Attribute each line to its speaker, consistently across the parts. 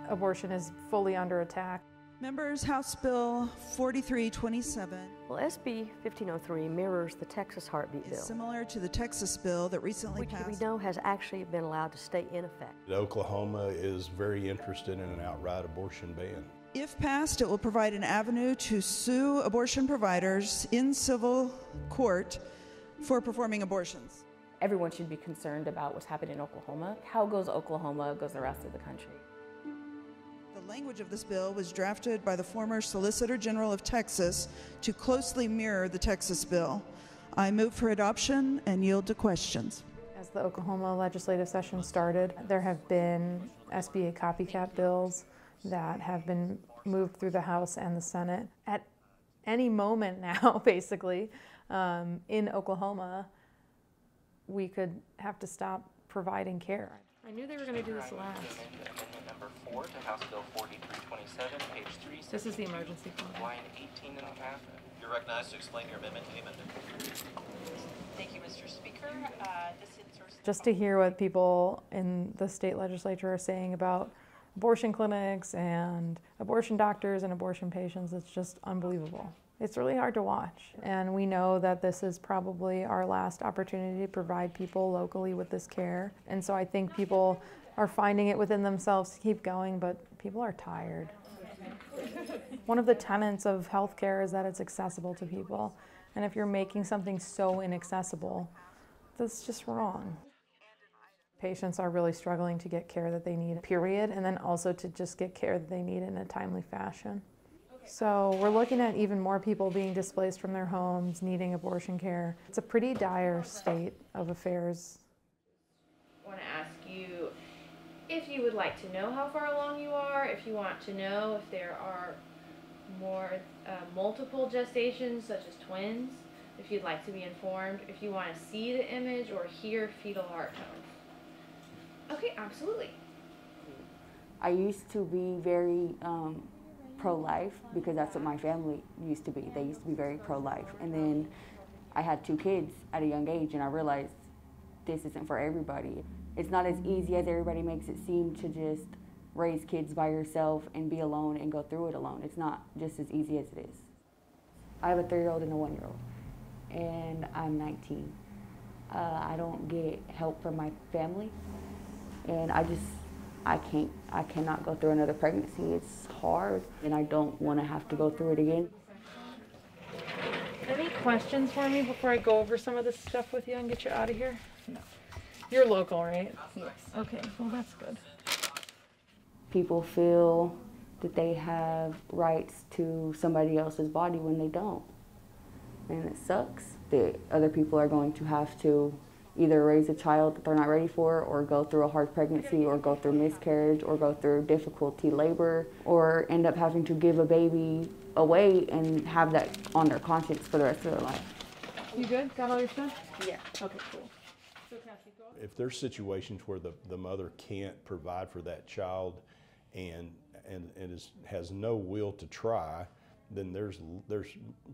Speaker 1: abortion is fully under attack.
Speaker 2: Members, House Bill 4327
Speaker 3: Well, SB 1503 mirrors the Texas heartbeat
Speaker 2: is
Speaker 3: bill,
Speaker 2: similar to the Texas bill that recently
Speaker 3: which
Speaker 2: passed.
Speaker 3: we know has actually been allowed to stay in effect.
Speaker 4: Oklahoma is very interested in an outright abortion ban.
Speaker 2: If passed, it will provide an avenue to sue abortion providers in civil court for performing abortions.
Speaker 5: Everyone should be concerned about what's happening in Oklahoma. How goes Oklahoma goes the rest of the country.
Speaker 2: The language of this bill was drafted by the former Solicitor General of Texas to closely mirror the Texas bill. I move for adoption and yield to questions.
Speaker 1: As the Oklahoma legislative session started, there have been SBA copycat bills that have been moved through the House and the Senate. At any moment now, basically, in Oklahoma, we could have to stop providing care. I knew they were going to do this last.
Speaker 6: Amendment number 4 to House Bill 4327, page 3.
Speaker 1: This is the emergency clause.
Speaker 6: Line 18 and a half.
Speaker 7: You're recognized to explain your amendment to the amendment.
Speaker 8: Thank you, Mr. Speaker. This inserts
Speaker 1: Just to hear what people in the state legislature are saying about abortion clinics and abortion doctors and abortion patients, it's just unbelievable. It's really hard to watch, and we know that this is probably our last opportunity to provide people locally with this care. And so I think people are finding it within themselves to keep going, but people are tired. One of the tenets of healthcare is that it's accessible to people, and if you're making something so inaccessible, that's just wrong. Patients are really struggling to get care that they need, period, and then also to just get care that they need in a timely fashion. So we're looking at even more people being displaced from their homes, needing abortion care. It's a pretty dire state of affairs.
Speaker 9: I want to ask you if you would like to know how far along you are, if you want to know if there are more multiple gestations, such as twins, if you'd like to be informed, if you want to see the image or hear fetal heart tones. Okay, absolutely.
Speaker 10: I used to be very pro-life because that's what my family used to be. They used to be very pro-life. And then I had 2 kids at a young age, and I realized this isn't for everybody. It's not as easy as everybody makes it seem to just raise kids by yourself and be alone and go through it alone. It's not just as easy as it is. I have a 3-year-old and a 1-year-old, and I'm 19. I don't get help from my family, and I cannot go through another pregnancy. It's hard, and I don't want to have to go through it again.
Speaker 1: Any questions for me before I go over some of this stuff with you and get you out of here? No. You're local, right?
Speaker 9: Yes.
Speaker 1: Okay, well that's good.
Speaker 10: People feel that they have rights to somebody else's body when they don't. And it sucks that other people are going to have to either raise a child that they're not ready for, or go through a hard pregnancy, or go through miscarriage, or go through difficulty labor, or end up having to give a baby away and have that on their conscience for the rest of their life.
Speaker 1: You good? Got all your stuff?
Speaker 9: Yeah.
Speaker 1: Okay, cool. So Cassie, go.
Speaker 4: If there's situations where the mother can't provide for that child and has no will to try, then there's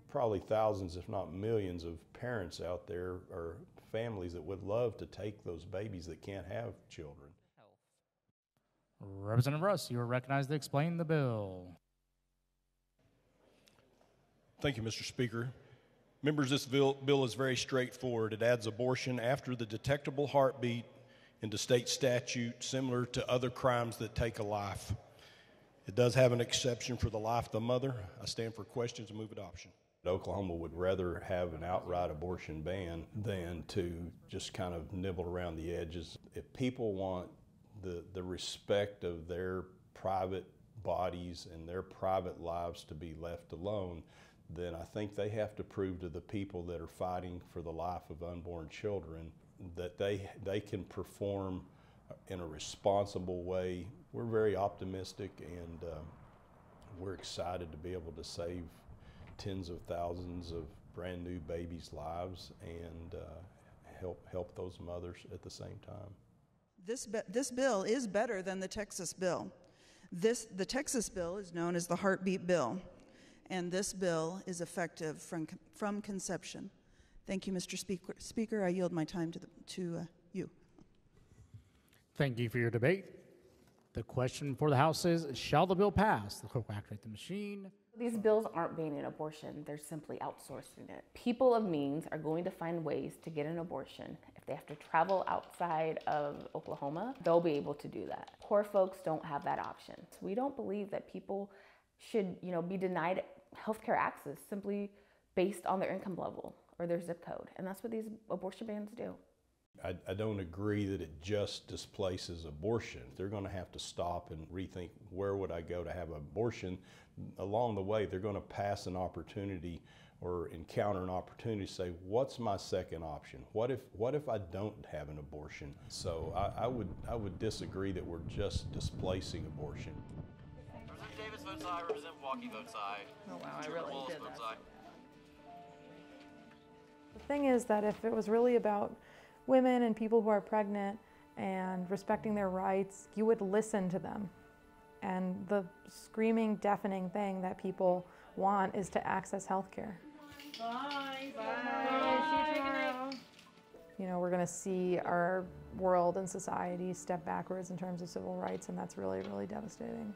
Speaker 4: probably thousands, if not millions, of parents out there or families that would love to take those babies that can't have children.
Speaker 11: Representative Russ, you are recognized to explain the bill.
Speaker 12: Thank you, Mr. Speaker. Members, this bill is very straightforward. It adds abortion after the detectable heartbeat into state statute, similar to other crimes that take a life. It does have an exception for the life of the mother. I stand for questions and move adoption.
Speaker 4: Oklahoma would rather have an outright abortion ban than to just kind of nibble around the edges. If people want the respect of their private bodies and their private lives to be left alone, then I think they have to prove to the people that are fighting for the life of unborn children that they can perform in a responsible way. We're very optimistic, and we're excited to be able to save tens of thousands of brand new babies' lives and help those mothers at the same time.
Speaker 2: This bill is better than the Texas bill. The Texas bill is known as the heartbeat bill, and this bill is effective from conception. Thank you, Mr. Speaker. I yield my time to you.
Speaker 11: Thank you for your debate. The question for the House is, shall the bill pass? The clerk will activate the machine.
Speaker 5: These bills aren't banning abortion, they're simply outsourcing it. People of means are going to find ways to get an abortion. If they have to travel outside of Oklahoma, they'll be able to do that. Poor folks don't have that option. We don't believe that people should, be denied healthcare access simply based on their income level or their zip code. And that's what these abortion bans do.
Speaker 4: I don't agree that it just displaces abortion. They're going to have to stop and rethink, where would I go to have an abortion? Along the way, they're going to pass an opportunity or encounter an opportunity to say, what's my second option? What if I don't have an abortion? So I would disagree that we're just displacing abortion.
Speaker 7: Representative Davis votes aye. Representative Walkie votes aye.
Speaker 1: Oh wow, I
Speaker 7: Chairman
Speaker 1: really
Speaker 7: Wallace
Speaker 1: did
Speaker 7: votes
Speaker 1: that.
Speaker 7: aye.
Speaker 1: The thing is that if it was really about women and people who are pregnant and respecting their rights, you would listen to them. And the screaming, deafening thing that people want is to access health care.
Speaker 9: Bye. Bye.
Speaker 1: We're going to see our world and society step backwards in terms of civil rights, and that's really, really devastating.